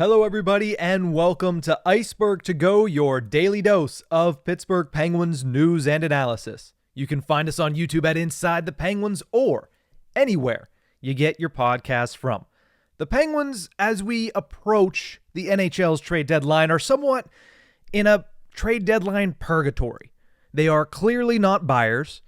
Hello, everybody, and welcome to Ice-Burgh To Go, your daily dose of Pittsburgh Penguins news and analysis. You can find us on YouTube at Inside the Penguins or anywhere you get your podcasts from. The Penguins, as we approach the NHL's trade deadline, are somewhat in a trade deadline purgatory. They are clearly not buyers,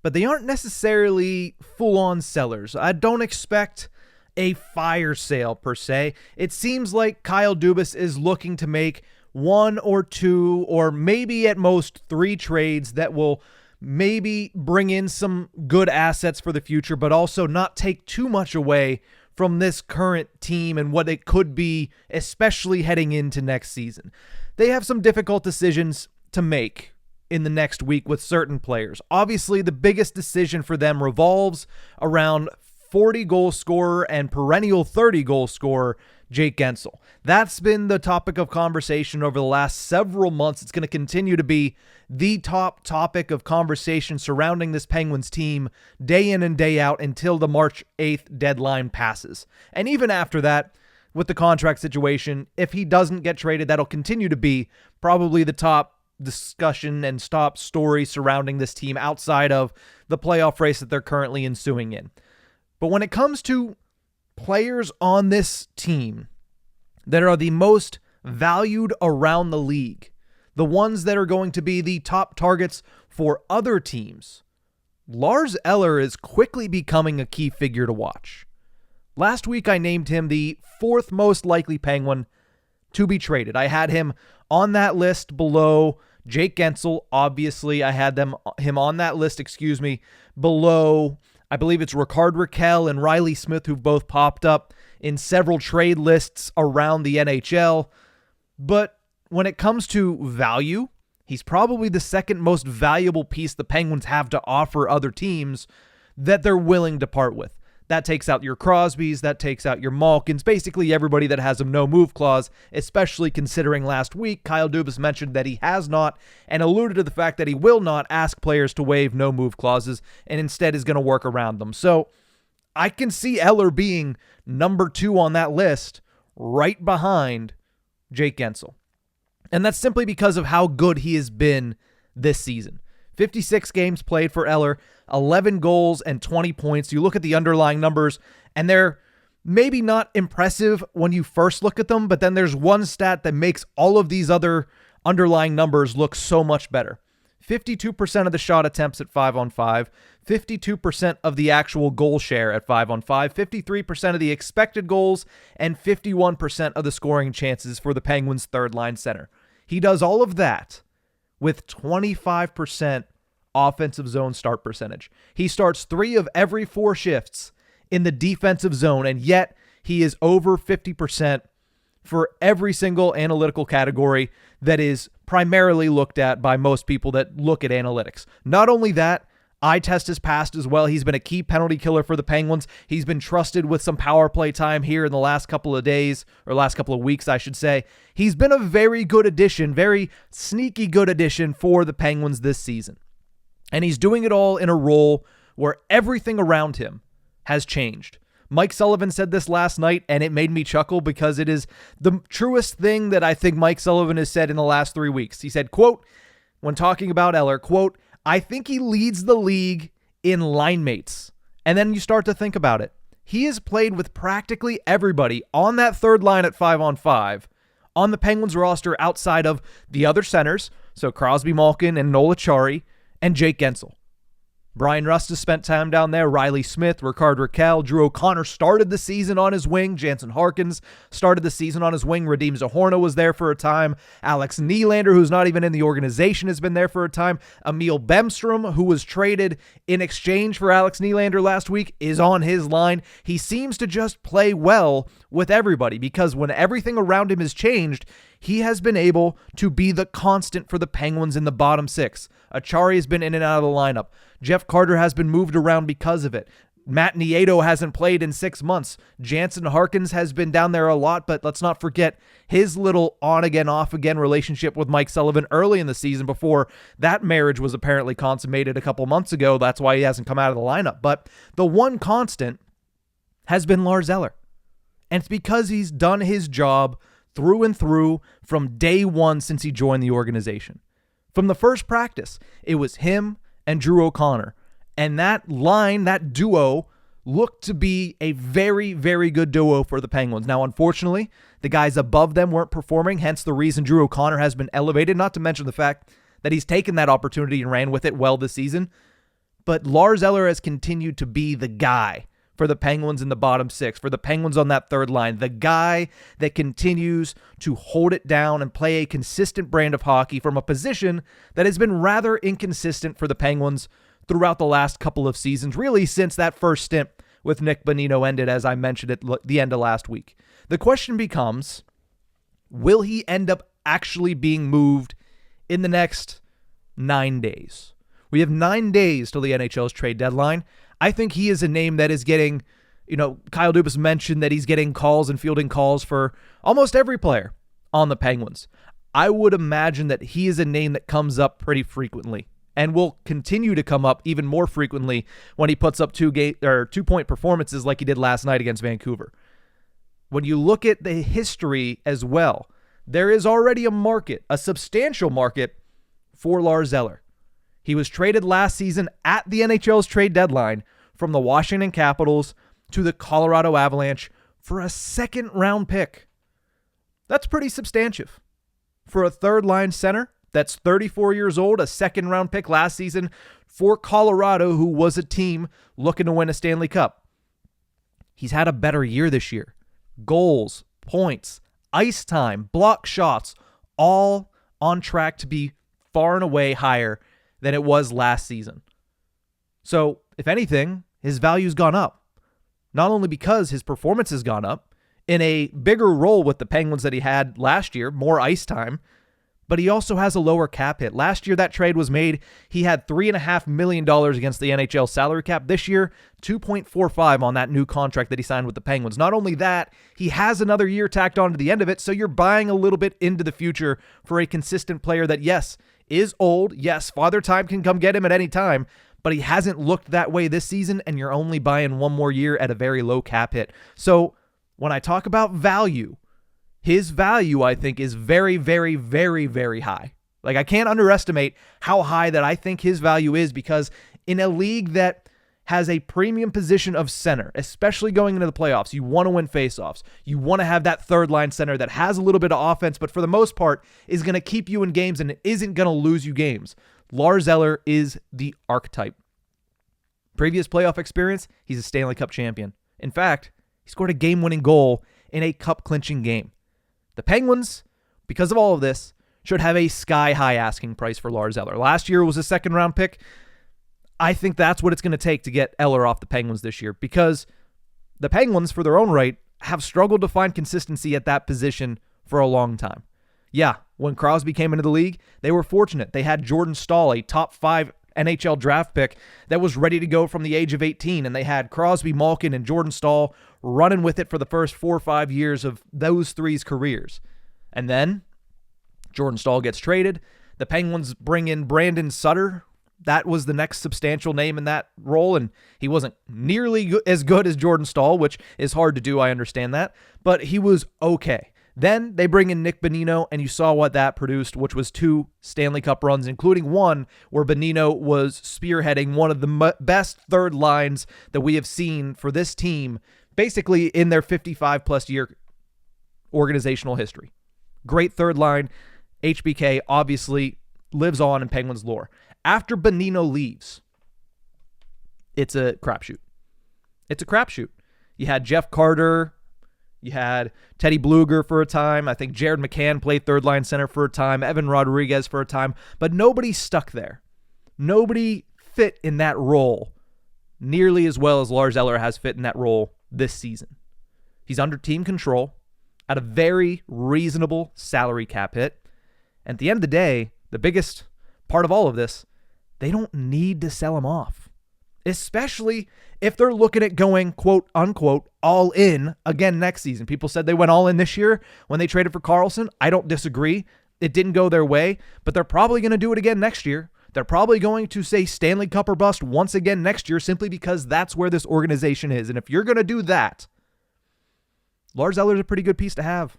but they aren't necessarily full-on sellers. I don't expect a fire sale per se. It seems like Kyle Dubas is looking to make one or two or maybe at most three trades that will maybe bring in some good assets for the future, but also not take too much away from this current team and what it could be, especially heading into next season. They have some difficult decisions to make in the next week with certain players. Obviously, the biggest decision for them revolves around 40-goal scorer and perennial 30-goal scorer Jake Guentzel. That's been the topic of conversation over the last several months. It's going to continue to be the top topic of conversation surrounding this Penguins team day in and day out until the March 8th deadline passes. And even after that, with the contract situation, if he doesn't get traded, that'll continue to be probably the top discussion and top story surrounding this team outside of the playoff race that they're currently ensuing in. But when it comes to players on this team that are the most valued around the league, the ones that are going to be the top targets for other teams, Lars Eller is quickly becoming a key figure to watch. Last week, I named him the fourth most likely Penguin to be traded. I had him on that list below Jake Guentzel. Obviously, I had him on that list, below, I believe it's Rickard Rakell and Riley Smith, who've both popped up in several trade lists around the NHL. But when it comes to value, he's probably the second most valuable piece the Penguins have to offer other teams that they're willing to part with. That takes out your Crosbys, that takes out your Malkins, basically everybody that has a no-move clause, especially considering last week Kyle Dubas mentioned that he has not and alluded to the fact that he will not ask players to waive no-move clauses and instead is going to work around them. So I can see Eller being number 2 on that list right behind Jake Guentzel. And that's simply because of how good he has been this season. 56 games played for Eller, 11 goals and 20 points. You look at the underlying numbers, and they're maybe not impressive when you first look at them, but then there's one stat that makes all of these other underlying numbers look so much better. 52% of the shot attempts at 5-on-5, 52% of the actual goal share at 5-on-5, 53% of the expected goals, and 51% of the scoring chances for the Penguins' third-line center. He does all of that with 25% offensive zone start percentage. He starts 3 of every 4 shifts in the defensive zone, and yet he is over 50% for every single analytical category that is primarily looked at by most people that look at analytics. Not only that, eye test has passed as well. He's been a key penalty killer for the Penguins. He's been trusted with some power play time here in the last couple of days, or last couple of weeks, I should say. He's been a very good addition, very sneaky good addition for the Penguins this season. And he's doing it all in a role where everything around him has changed. Mike Sullivan said this last night, and it made me chuckle because it is the truest thing that I think Mike Sullivan has said in the last 3 weeks. He said, quote, when talking about Eller, quote, I think he leads the league in line mates. And then you start to think about it. He has played with practically everybody on that third line at 5-on-5 on the Penguins roster outside of the other centers, so Crosby, Malkin, and Noel Acciari, and Jake Guentzel. Brian Rust has spent time down there. Riley Smith, Rickard Rakell, Drew O'Connor started the season on his wing. Jansen Harkins started the season on his wing. Radim Zohorna was there for a time. Alex Nylander, who's not even in the organization, has been there for a time. Emil Bemstrom, who was traded in exchange for Alex Nylander last week, is on his line. He seems to just play well with everybody because when everything around him has changed, he has been able to be the constant for the Penguins in the bottom 6. Acciari has been in and out of the lineup. Jeff Carter has been moved around because of it. Matt Nieto hasn't played in 6 months. Jansen Harkins has been down there a lot, but let's not forget his little on-again, off-again relationship with Mike Sullivan early in the season before that marriage was apparently consummated a couple months ago. That's why he hasn't come out of the lineup. But the one constant has been Lars Eller. And it's because he's done his job through and through from day one since he joined the organization. From the first practice, it was him and Drew O'Connor. And that line, that duo, looked to be a very, very good duo for the Penguins. Now, unfortunately, the guys above them weren't performing, hence the reason Drew O'Connor has been elevated, not to mention the fact that he's taken that opportunity and ran with it well this season. But Lars Eller has continued to be the guy for the Penguins in the bottom six, for the Penguins on that third line, the guy that continues to hold it down and play a consistent brand of hockey from a position that has been rather inconsistent for the Penguins throughout the last couple of seasons, really since that first stint with Nick Bonino ended, as I mentioned at the end of last week. The question becomes, will he end up actually being moved in the next 9 days? We have 9 days till the NHL's trade deadline. I think he is a name that is getting, Kyle Dubas mentioned that he's getting calls and fielding calls for almost every player on the Penguins. I would imagine that he is a name that comes up pretty frequently and will continue to come up even more frequently when he puts up 2-point performances like he did last night against Vancouver. When you look at the history as well, there is already a market, a substantial market for Lars Eller. He was traded last season at the NHL's trade deadline from the Washington Capitals to the Colorado Avalanche for a second-round pick. That's pretty substantive. For a third-line center that's 34 years old, a second-round pick last season for Colorado, who was a team looking to win a Stanley Cup. He's had a better year this year. Goals, points, ice time, block shots, all on track to be far and away higher than it was last season. So, if anything, his value's gone up. Not only because his performance has gone up, in a bigger role with the Penguins that he had last year, more ice time, but he also has a lower cap hit. Last year, that trade was made. He had $3.5 million against the NHL salary cap. This year, $2.45 on that new contract that he signed with the Penguins. Not only that, he has another year tacked on to the end of it, so you're buying a little bit into the future for a consistent player that, yes, is old. Yes, Father Time can come get him at any time, but he hasn't looked that way this season, and you're only buying one more year at a very low cap hit. So when I talk about value, his value, I think, is very, very, very, very high. Like, I can't underestimate how high that I think his value is, because in a league that has a premium position of center, especially going into the playoffs, you want to win faceoffs. You want to have that third line center that has a little bit of offense, but for the most part is going to keep you in games and isn't going to lose you games. Lars Eller is the archetype. Previous playoff experience, he's a Stanley Cup champion. In fact, he scored a game-winning goal in a cup-clinching game. The Penguins, because of all of this, should have a sky-high asking price for Lars Eller. Last year was a second-round pick. I think that's what it's going to take to get Eller off the Penguins this year, because the Penguins, for their own right, have struggled to find consistency at that position for a long time. Yeah, when Crosby came into the league, they were fortunate. They had Jordan Staal, a top 5 NHL draft pick that was ready to go from the age of 18, and they had Crosby, Malkin, and Jordan Staal running with it for the first 4 or 5 years of those three's careers. And then Jordan Staal gets traded. The Penguins bring in Brandon Sutter. That was the next substantial name in that role, and he wasn't nearly as good as Jordan Staal, which is hard to do, I understand that, but he was okay. Then they bring in Nick Bonino, and you saw what that produced, which was 2 Stanley Cup runs, including one where Bonino was spearheading one of the best third lines that we have seen for this team, basically in their 55-plus year organizational history. Great third line. HBK obviously lives on in Penguins lore. After Bonino leaves, it's a crapshoot. It's a crapshoot. You had Jeff Carter. You had Teddy Bluger for a time. I think Jared McCann played third line center for a time. Evan Rodriguez for a time. But nobody stuck there. Nobody fit in that role nearly as well as Lars Eller has fit in that role this season. He's under team control at a very reasonable salary cap hit. And at the end of the day, the biggest part of all of this, they don't need to sell him off. Especially if they're looking at going, quote unquote, all in again next season. People said they went all in this year when they traded for Karlsson. I don't disagree. It didn't go their way, but they're probably going to do it again next year. They're probably going to say Stanley Cup or bust once again next year, simply because that's where this organization is. And if you're going to do that, Lars Eller is a pretty good piece to have.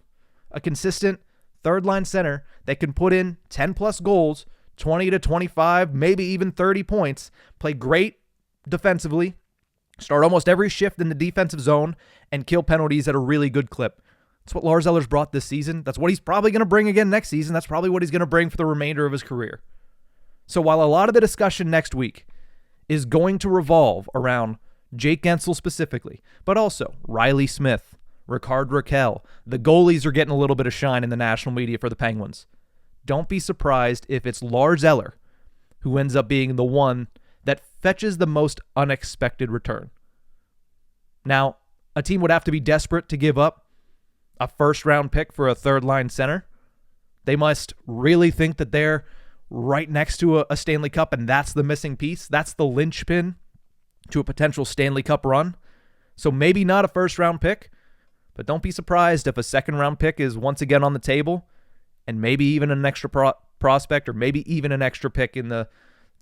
a consistent third-line center that can put in 10-plus goals, 20 to 25, maybe even 30 points, play great defensively, start almost every shift in the defensive zone, and kill penalties at a really good clip. That's what Lars Eller's brought this season. That's what he's probably going to bring again next season. That's probably what he's going to bring for the remainder of his career. So while a lot of the discussion next week is going to revolve around Jake Guentzel specifically, but also Riley Smith, Ricard Raquel, the goalies are getting a little bit of shine in the national media for the Penguins. Don't be surprised if it's Lars Eller who ends up being the one that fetches the most unexpected return. Now, a team would have to be desperate to give up a first-round pick for a third-line center. They must really think that they're right next to a Stanley Cup, and that's the missing piece. That's the linchpin to a potential Stanley Cup run. So maybe not a first-round pick, but don't be surprised if a second-round pick is once again on the table, and maybe even an extra prospect, or maybe even an extra pick in the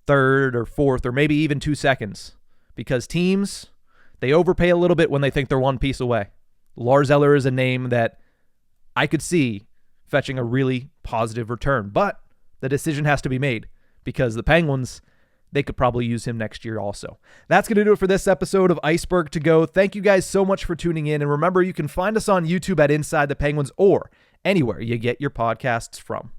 third or fourth, or maybe even 2 seconds. Because teams, they overpay a little bit when they think they're one piece away. Lars Eller is a name that I could see fetching a really positive return, but the decision has to be made because the Penguins, they could probably use him next year also. That's going to do it for this episode of Ice-Burgh To Go. Thank you guys so much for tuning in, and remember, you can find us on YouTube at Inside the Penguins or anywhere you get your podcasts from.